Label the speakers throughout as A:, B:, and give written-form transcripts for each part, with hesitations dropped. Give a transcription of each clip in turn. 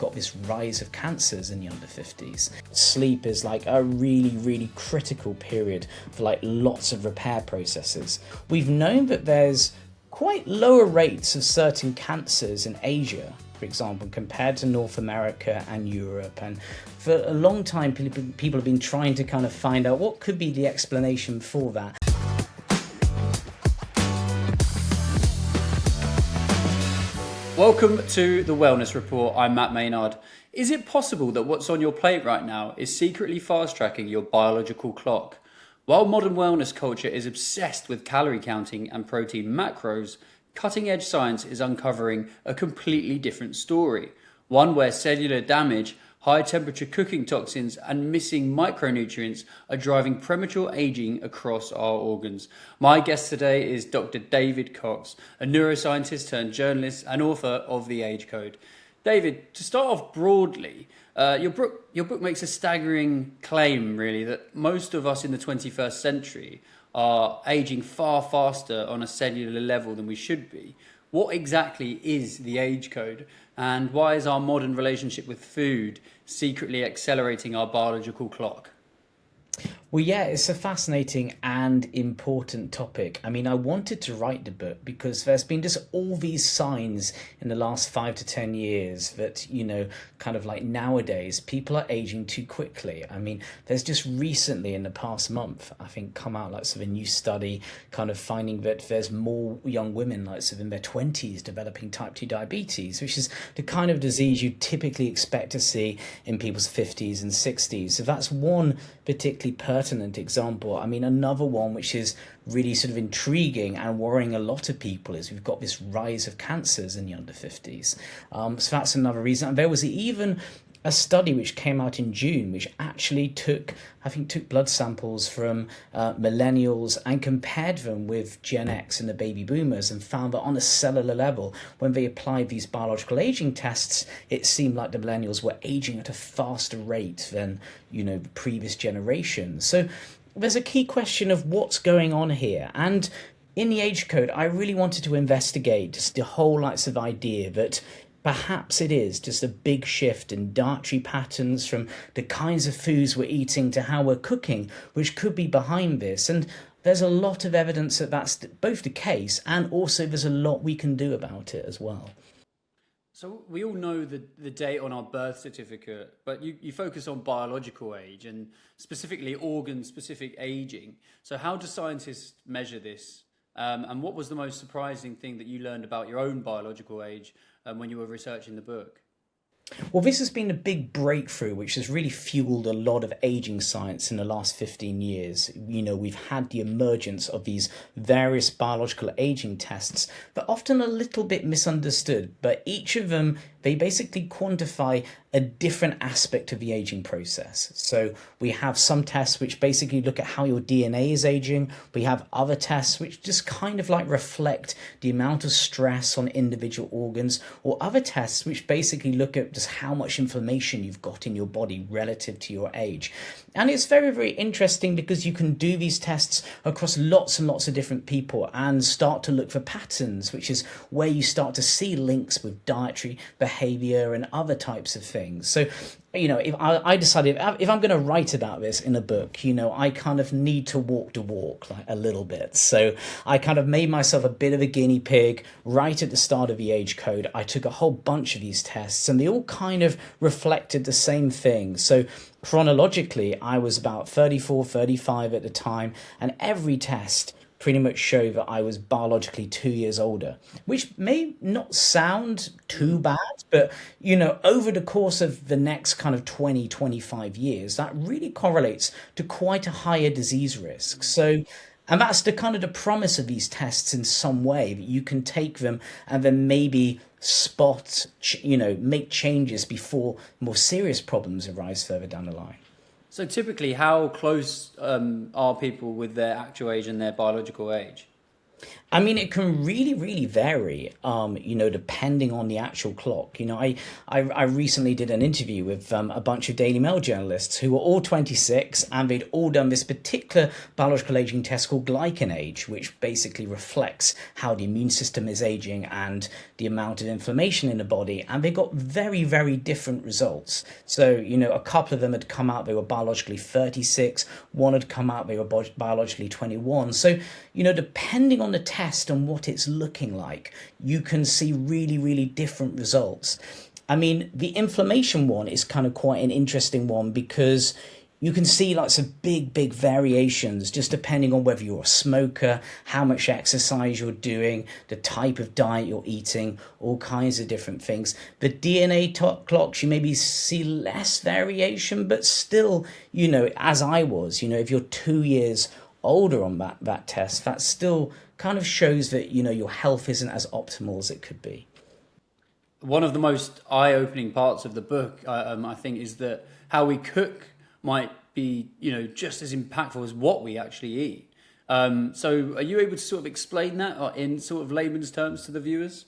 A: got this rise of cancers in the under 50s. Sleep is like a really, really critical period for like lots of repair processes. We've known that there's quite lower rates of certain cancers in Asia, for example, compared to North America and Europe. And for a long time, people have been trying to kind of find out what could be the explanation for that.
B: Welcome to the Wellness Report. I'm Matt Maynard. Is it possible that what's on your plate right now is secretly fast-tracking your biological clock? While modern wellness culture is obsessed with calorie counting and protein macros, cutting-edge science is uncovering a completely different story. One where cellular damage, high-temperature cooking toxins, and missing micronutrients are driving premature aging across our organs. My guest today is Dr. David Cox, a neuroscientist turned journalist and author of The Age Code. David, to start off broadly, your book makes a staggering claim, really, that most of us in the 21st century are aging far faster on a cellular level than we should be. What exactly is the age code, and why is our modern relationship with food secretly accelerating our biological clock?
A: Well, yeah, it's a fascinating and important topic. I mean, I wanted to write the book because there's been just all these signs in the last 5 to 10 years that, kind of like nowadays, people are aging too quickly. I mean, there's just recently in the past month, I think, come out like sort of a new study kind of finding that there's more young women like sort of in their 20s developing type 2 diabetes, which is the kind of disease you typically expect to see in people's 50s and 60s. So that's one particularly pertinent example. I mean, another one which is really sort of intriguing and worrying a lot of people is we've got this rise of cancers in the under 50s. So that's another reason. And there was even a study which came out in June, which actually took blood samples from millennials and compared them with Gen X and the baby boomers, and found that on a cellular level, when they applied these biological aging tests, it seemed like the millennials were aging at a faster rate than, the previous generation. So there's a key question of what's going on here. And in the age code, I really wanted to investigate just the whole of idea that perhaps it is just a big shift in dietary patterns from the kinds of foods we're eating to how we're cooking, which could be behind this. And there's a lot of evidence that that's both the case, and also there's a lot we can do about it as well.
B: So we all know the date on our birth certificate, but you focus on biological age and specifically organ-specific aging. So how do scientists measure this? And what was the most surprising thing that you learned about your own biological age when you were researching the book?
A: Well, this has been a big breakthrough, which has really fueled a lot of aging science in the last 15 years. We've had the emergence of these various biological aging tests that are often a little bit misunderstood, but each of them, they basically quantify a different aspect of the aging process. So we have some tests which basically look at how your DNA is aging. We have other tests which just kind of like reflect the amount of stress on individual organs, or other tests which basically look at just how much inflammation you've got in your body relative to your age. And it's very, very interesting because you can do these tests across lots and lots of different people and start to look for patterns, which is where you start to see links with dietary behavior and other types of things. So, if I decided if I'm going to write about this in a book, I kind of need to walk the walk like a little bit. So I kind of made myself a bit of a guinea pig right at the start of the age code. I took a whole bunch of these tests and they all kind of reflected the same thing. So chronologically, I was about 34, 35 at the time, and every test pretty much show that I was biologically 2 years older, which may not sound too bad, but, over the course of the next kind of 20, 25 years, that really correlates to quite a higher disease risk. So, and that's the kind of the promise of these tests in some way, that you can take them and then maybe spot, make changes before more serious problems arise further down the line.
B: So typically, how close are people with their actual age and their biological age?
A: I mean, it can really, really vary, depending on the actual clock. I recently did an interview with a bunch of Daily Mail journalists who were all 26, and they'd all done this particular biological aging test called Glycation Age, which basically reflects how the immune system is aging and the amount of inflammation in the body. And they got very, very different results. So, a couple of them had come out, they were biologically 36. One had come out, they were biologically 21. So, depending on the test and what it's looking like, you can see really, really different results. I mean, the inflammation one is kind of quite an interesting one because you can see lots of big, big variations just depending on whether you're a smoker, how much exercise you're doing, the type of diet you're eating, all kinds of different things. The DNA clocks, you maybe see less variation, but still, as I was, if you're 2 years older on that test, that still kind of shows that your health isn't as optimal as it could be.
B: One of the most eye-opening parts of the book, I think, is that how we cook might be just as impactful as what we actually eat. So are you able to sort of explain that in sort of layman's terms to the viewers?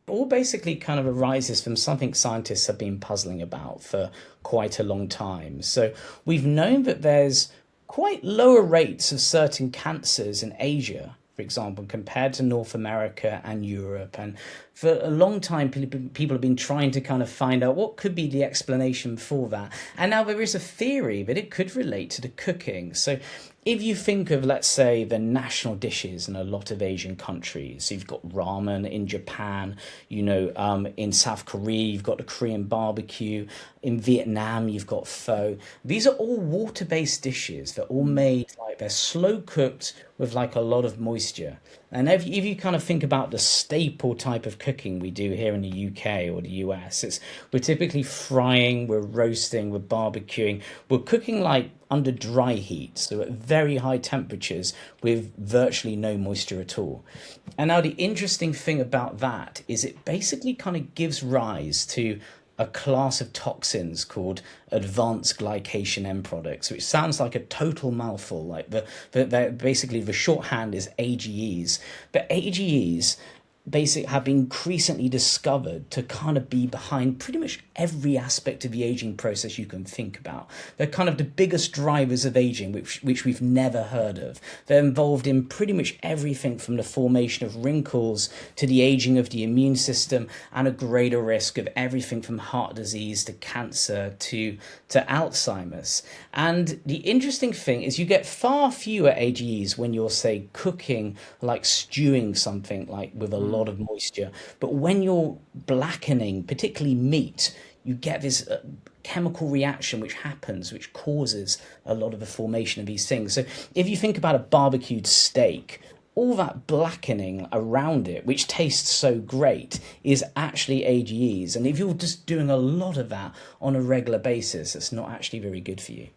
A: All basically kind of arises from something scientists have been puzzling about for quite a long time. So we've known that there's quite lower rates of certain cancers in Asia, for example, compared to North America and Europe. And for a long time, people have been trying to kind of find out what could be the explanation for that. And now there is a theory that it could relate to the cooking. So if you think of, let's say, the national dishes in a lot of Asian countries, so you've got ramen in Japan, in South Korea, you've got the Korean barbecue, in Vietnam, you've got pho. These are all water-based dishes. They're all made they're slow cooked with a lot of moisture. And if you kind of think about the staple type of cooking we do here in the UK or the US, we're typically frying, we're roasting, we're barbecuing, we're cooking under dry heat, so at very high temperatures with virtually no moisture at all. And now the interesting thing about that is it basically kind of gives rise to a class of toxins called advanced glycation end-products, which sounds like a total mouthful. Basically the shorthand is AGEs, but AGEs have been increasingly discovered to kind of be behind pretty much every aspect of the aging process you can think about. They're kind of the biggest drivers of aging, which we've never heard of. They're involved in pretty much everything from the formation of wrinkles to the aging of the immune system and a greater risk of everything from heart disease to cancer to Alzheimer's. And the interesting thing is you get far fewer AGEs when you're, say, cooking, stewing something with a lot of moisture. But when you're blackening, particularly meat, you get this chemical reaction which happens, which causes a lot of the formation of these things. So if you think about a barbecued steak, all that blackening around it, which tastes so great, is actually AGEs. And if you're just doing a lot of that on a regular basis, it's not actually very good for you.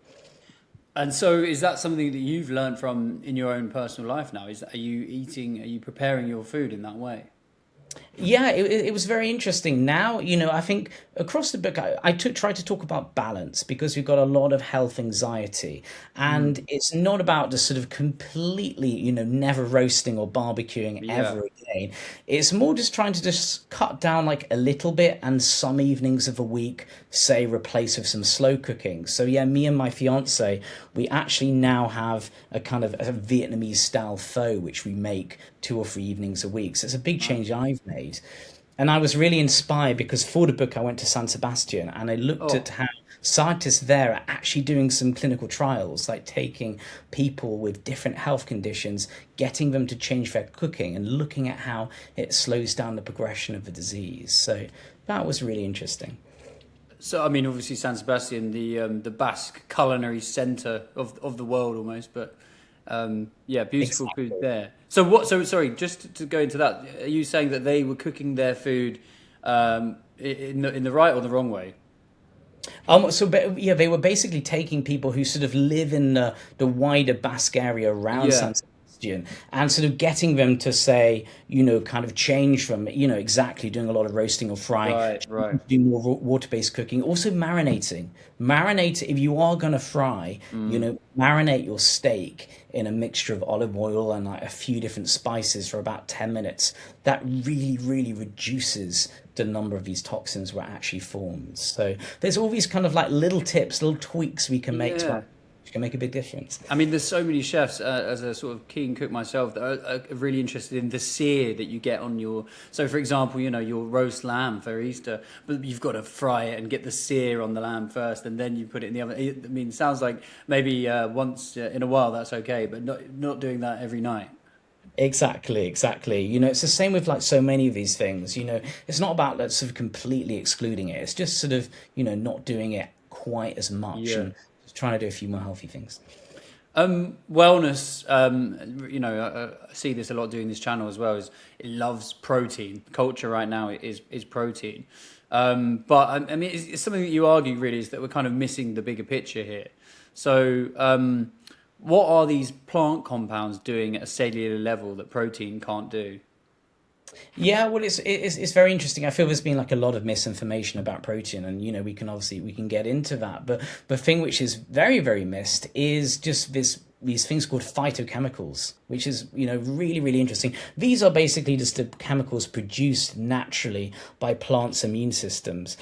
B: And so is that something that you've learned from in your own personal life now? Are you preparing your food in that way?
A: Yeah, it was very interesting. Now, I think across the book, I tried to talk about balance because we've got a lot of health anxiety. And it's not about the sort of completely, never roasting or barbecuing ever again. It's more just trying to just cut down a little bit and some evenings of the week, say, replace with some slow cooking. So yeah, me and my fiance, we actually now have a kind of a Vietnamese style pho, which we make 2 or 3 evenings a week. So it's a big change I've made. And I was really inspired because for the book I went to San Sebastian and I looked at how scientists there are actually doing some clinical trials, taking people with different health conditions, getting them to change their cooking and looking at how it slows down the progression of the disease. So that was really interesting.
B: So, I mean, obviously San Sebastian, the Basque culinary centre of the world almost, but beautiful food there. So sorry, just to go into that, are you saying that they were cooking their food in the right or the wrong way?
A: They were basically taking people who sort of live in the wider Basque area around San Sebastian oxygen, and sort of getting them to say, kind of change from, exactly doing a lot of roasting or frying,
B: Right.
A: do more water-based cooking. Also marinating. Marinate, if you are going to fry, marinate your steak in a mixture of olive oil and like a few different spices for about 10 minutes. That really, really reduces the number of these toxins were actually formed. So there's all these kind of like little tips, little tweaks we can make to
B: Yeah.
A: our, which can make a big difference.
B: I mean, there's so many chefs, as a sort of keen cook myself, that are really interested in the sear that you get on your. So, for example, your roast lamb for Easter, but you've got to fry it and get the sear on the lamb first, and then you put it in the oven. I mean, it sounds like maybe once in a while that's okay, but not doing that every night.
A: Exactly. It's the same with like so many of these things. It's not about like sort of completely excluding it. It's just sort of, not doing it quite as much
B: Yeah.
A: and just trying to do a few more healthy things.
B: Wellness, I see this a lot doing this channel as well, is it loves protein. Culture right now is protein. But I mean, it's something that you argue really is that we're kind of missing the bigger picture here. So, what are these plant compounds doing at a cellular level that protein can't do?
A: Yeah, well, it's very interesting. I feel there's been like a lot of misinformation about protein, and we can get into that. But the thing which is very, very missed is just these things called phytochemicals, which is really, really interesting. These are basically just the chemicals produced naturally by plants' immune systems.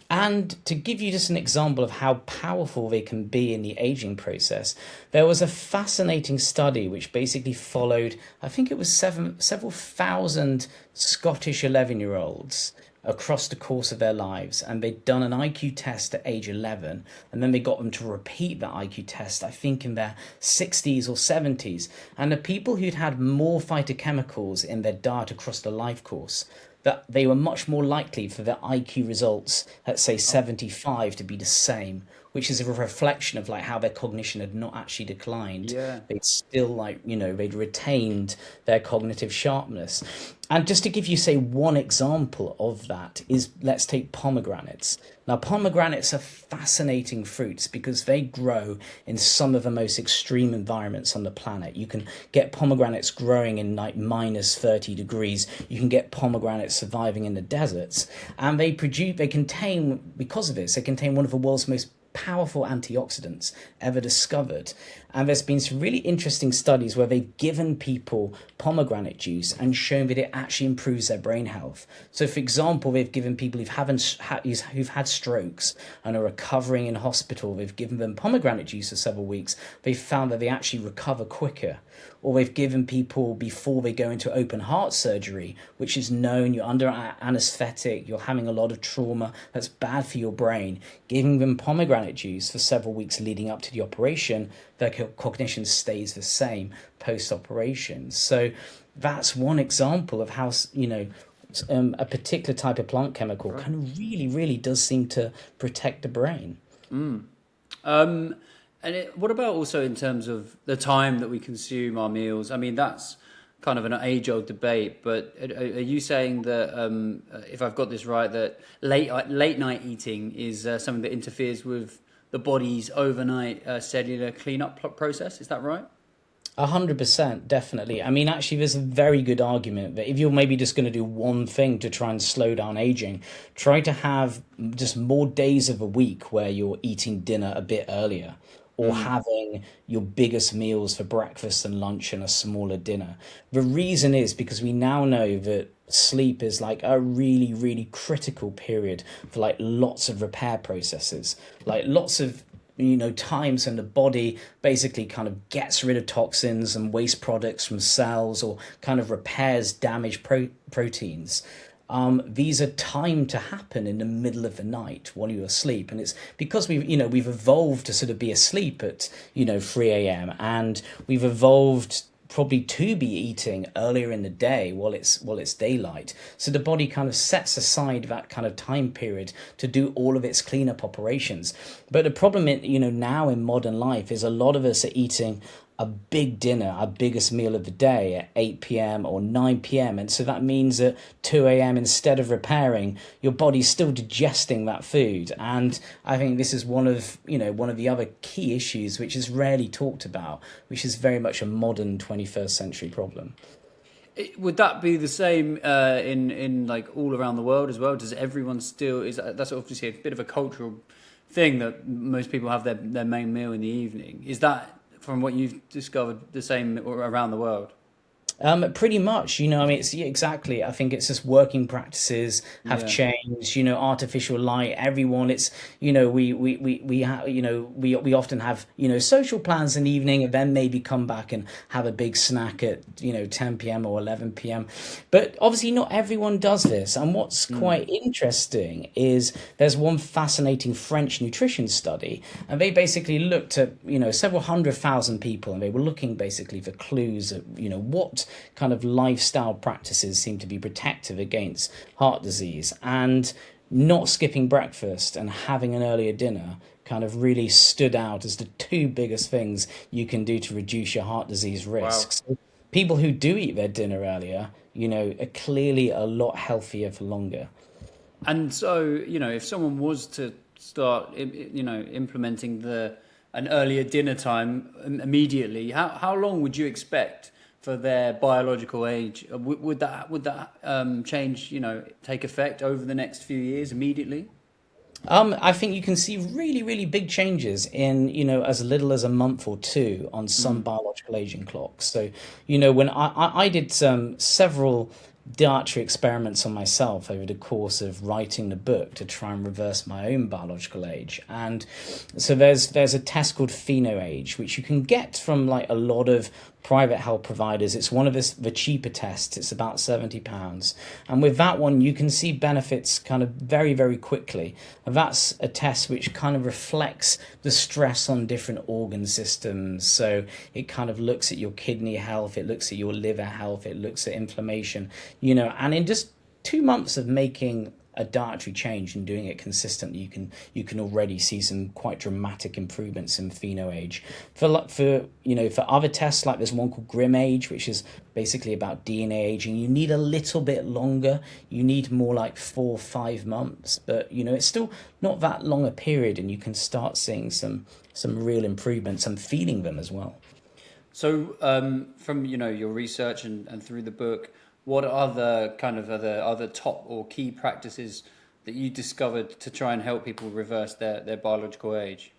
A: And to give you just an example of how powerful they can be in the aging process, there was a fascinating study which basically followed, I think it was several thousand Scottish 11-year-olds across the course of their lives, and they'd done an IQ test at age 11, and then they got them to repeat that IQ test, I think in their 60s or 70s. And the people who'd had more phytochemicals in their diet across the life course, that they were much more likely for their IQ results at say 75 to be the same, which is a reflection of like how their cognition had not actually declined.
B: Yeah.
A: They'd still they'd retained their cognitive sharpness. And just to give you say one example of that is, let's take pomegranates. Now pomegranates are fascinating fruits because they grow in some of the most extreme environments on the planet. You can get pomegranates growing in like minus 30 degrees. You can get pomegranates surviving in the deserts, and they contain, because of this, they contain one of the world's most powerful antioxidants ever discovered. And there's been some really interesting studies where they've given people pomegranate juice and shown that it actually improves their brain health. So for example, they've given people who've had strokes and are recovering in hospital, they've given them pomegranate juice for several weeks. They've found that they actually recover quicker. Or they've given people, before they go into open heart surgery, which is known, you're under anesthetic, you're having a lot of trauma, that's bad for your brain, giving them pomegranate juice for several weeks leading up to the operation, their cognition stays the same post-operation. So that's one example of how, a particular type of plant chemical kind of really, really does seem to protect the brain.
B: And what about also in terms of the time that we consume our meals? I mean, that's kind of an age-old debate, but are you saying that, if I've got this right, that late night eating is something that interferes with the body's overnight cellular cleanup process? Is that right?
A: 100%, definitely. I mean, actually, there's a very good argument that if you're maybe just going to do one thing to try and slow down aging, try to have just more days of a week where you're eating dinner a bit earlier, or having your biggest meals for breakfast and lunch and a smaller dinner. The reason is because we now know that sleep is like a really, really critical period for like lots of repair processes, like lots of times when the body basically kind of gets rid of toxins and waste products from cells, or kind of repairs damaged proteins. These are timed to happen in the middle of the night while you're asleep, and it's because we've evolved to sort of be asleep at 3 a.m. and we've evolved probably to be eating earlier in the day while it's daylight. So the body kind of sets aside that kind of time period to do all of its cleanup operations. But the problem now in modern life is a lot of us are eating a big dinner, our biggest meal of the day at 8 p.m. or 9 p.m. And so that means at 2 a.m., instead of repairing, your body's still digesting that food. And I think this is one of the other key issues which is rarely talked about, which is very much a modern 21st century problem.
B: Would that be the same in like all around the world as well? Does everyone still, that's obviously a bit of a cultural thing that most people have their main meal in the evening. Is that, from what you've discovered, the same around the world?
A: Pretty much, I mean, exactly. I think it's just working practices have
B: Yeah.
A: changed, artificial light, everyone, it's, we often have, social plans in the evening and then maybe come back and have a big snack at, 10 p.m. or 11 p.m. But obviously not everyone does this. And what's quite interesting is there's one fascinating French nutrition study, and they basically looked at, several 100,000 people, and they were looking basically for clues of, what kind of lifestyle practices seem to be protective against heart disease. And not skipping breakfast and having an earlier dinner kind of really stood out as the two biggest things you can do to reduce your heart disease
B: Wow.
A: risks. So people who do eat their dinner earlier, are clearly a lot healthier for longer.
B: And so, if someone was to start, implementing an earlier dinner time immediately, how long would you expect for their biological age? Would that change, take effect over the next few years immediately?
A: I think you can see really, really big changes in, as little as a month or two on some biological aging clocks. So, when I did several dietary experiments on myself over the course of writing the book to try and reverse my own biological age. And so there's a test called PhenoAge, which you can get from like a lot of private health providers. It's one of the cheaper tests. It's about £70. And with that one, you can see benefits kind of very, very quickly. And that's a test which kind of reflects the stress on different organ systems. So it kind of looks at your kidney health, it looks at your liver health, it looks at inflammation, and in just 2 months of making a dietary change and doing it consistently, you can already see some quite dramatic improvements in PhenoAge. For other tests, like there's one called GrimAge, which is basically about DNA aging. You need a little bit longer. You need more like 4 or 5 months, but it's still not that long a period, and you can start seeing some real improvements and feeling them as well.
B: So, from your research and through the book, what are the kind of other top or key practices that you discovered to try and help people reverse their biological age?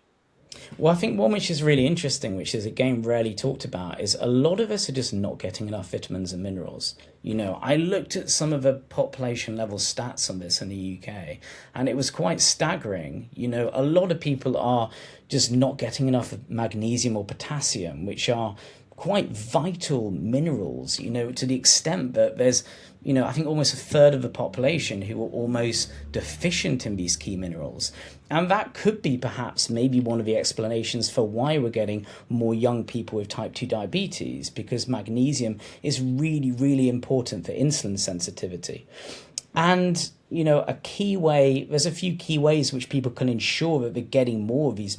A: Well, I think one which is really interesting, which is again rarely talked about, is a lot of us are just not getting enough vitamins and minerals. I looked at some of the population level stats on this in the UK, and it was quite staggering. A lot of people are just not getting enough magnesium or potassium, which are quite vital minerals, to the extent that there's, I think almost a third of the population who are almost deficient in these key minerals. And that could be perhaps maybe one of the explanations for why we're getting more young people with type 2 diabetes, because magnesium is really, really important for insulin sensitivity. And, a key way, there's a few key ways which people can ensure that they're getting more of these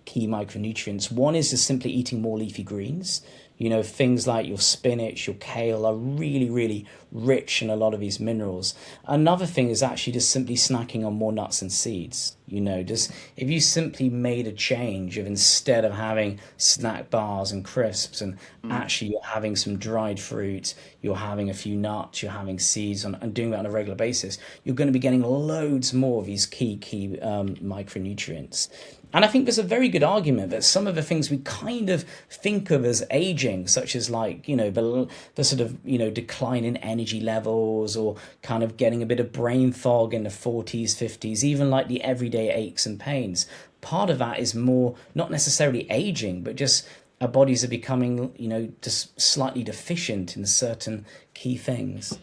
A: key micronutrients. One is just simply eating more leafy greens. Things like your spinach, your kale are really, really rich in a lot of these minerals. Another thing is actually just simply snacking on more nuts and seeds. Just if you simply made a change of, instead of having snack bars and crisps, and actually you're having some dried fruit, you're having a few nuts, you're having seeds, and doing that on a regular basis, you're going to be getting loads more of these key micronutrients. And I think there's a very good argument that some of the things we kind of think of as aging, such as like, the sort of, decline in energy levels, or kind of getting a bit of brain fog in the 40s, 50s, even like the everyday aches and pains. Part of that is more not necessarily aging, but just our bodies are becoming, just slightly deficient in certain key things.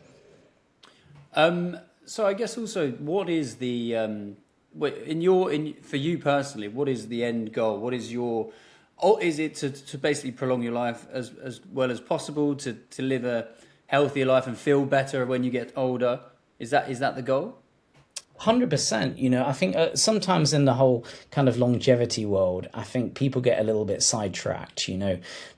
B: So I guess also, what is the for you personally, what is the end goal? What is your, or is it to basically prolong your life as well as possible, to live a healthier life and feel better when you get older? Is that the goal?
A: 100%. I think sometimes in the whole kind of longevity world, I think people get a little bit sidetracked,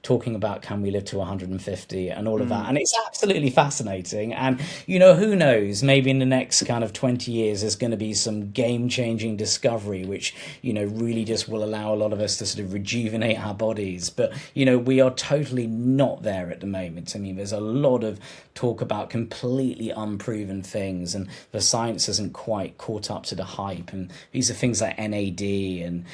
A: talking about can we live to 150 and all of that. And it's absolutely fascinating. And, who knows, maybe in the next kind of 20 years, there's going to be some game changing discovery, which, really just will allow a lot of us to sort of rejuvenate our bodies. But, we are totally not there at the moment. I mean, there's a lot of talk about completely unproven things, and the science isn't quite caught up to the hype. And these are things like NAD and,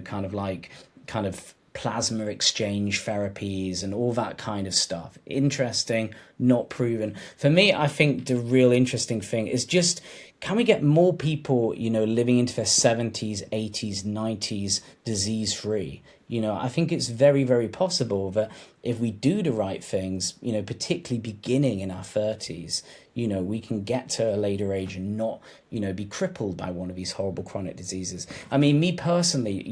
A: kind of plasma exchange therapies and all that kind of stuff. Interesting, not proven. For me, I think the real interesting thing is just, can we get more people, living into their 70s, 80s, 90s disease free? I think it's very, very possible that if we do the right things, particularly beginning in our 30s, we can get to a later age and not, be crippled by one of these horrible chronic diseases. I mean, me personally,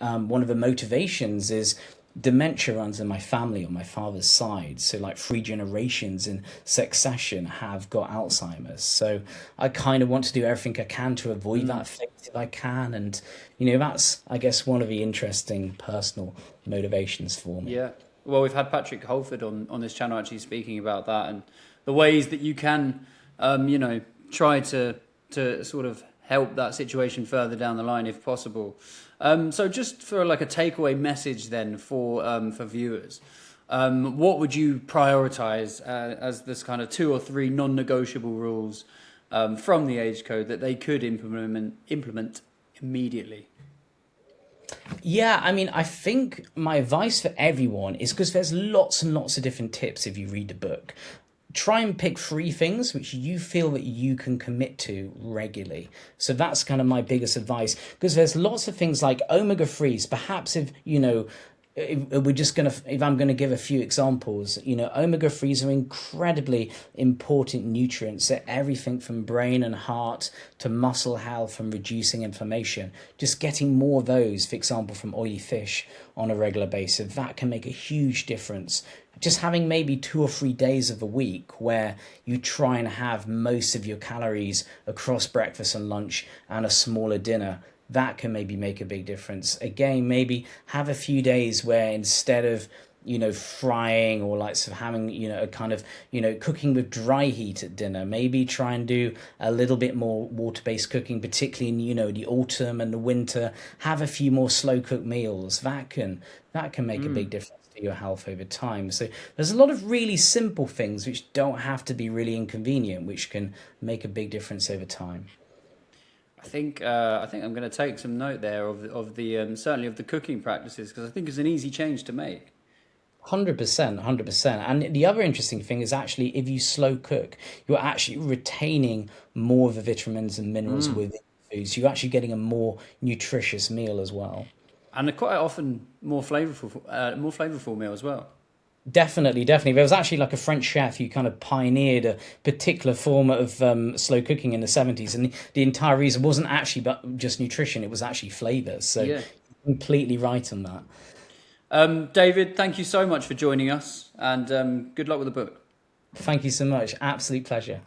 A: one of the motivations is dementia runs in my family on my father's side. So like 3 generations in succession have got Alzheimer's. So I kind of want to do everything I can to avoid that fate if I can. And, that's, I guess, one of the interesting personal motivations for me.
B: Yeah. Well, we've had Patrick Holford on this channel actually speaking about that and the ways that you can, try to sort of help that situation further down the line if possible. So just for like a takeaway message then for viewers, what would you prioritize as this kind of 2 or 3 non-negotiable rules from the age code that they could implement immediately?
A: Yeah, I mean, I think my advice for everyone is, because there's lots and lots of different tips if you read the book, try and pick 3 things which you feel that you can commit to regularly. So that's kind of my biggest advice, because there's lots of things like omega-3s. Perhaps if I'm going to give a few examples, omega-3s are incredibly important nutrients. They're everything from brain and heart to muscle health and reducing inflammation. Just getting more of those, for example, from oily fish on a regular basis, that can make a huge difference. Just having maybe 2 or 3 days of the week where you try and have most of your calories across breakfast and lunch and a smaller dinner, that can maybe make a big difference. Again, maybe have a few days where instead of, frying or like sort of having, a kind of, cooking with dry heat at dinner, maybe try and do a little bit more water-based cooking, particularly in, the autumn and the winter. Have a few more slow-cooked meals. That can make a big difference to your health over time. So there's a lot of really simple things which don't have to be really inconvenient, which can make a big difference over time.
B: I think I'm going to take some note there of the certainly of the cooking practices, because I think it's an easy change to make.
A: 100%, 100%. And the other interesting thing is actually if you slow cook, you're actually retaining more of the vitamins and minerals within foods. You're actually getting a more nutritious meal as well.
B: And quite often more flavorful meal as well.
A: Definitely. There was actually like a French chef who kind of pioneered a particular form of slow cooking in the 70s. And the entire reason wasn't actually but just nutrition, it was actually flavors. So yeah, completely right on that.
B: David, thank you so much for joining us, and good luck with the book.
A: Thank you so much. Absolute pleasure.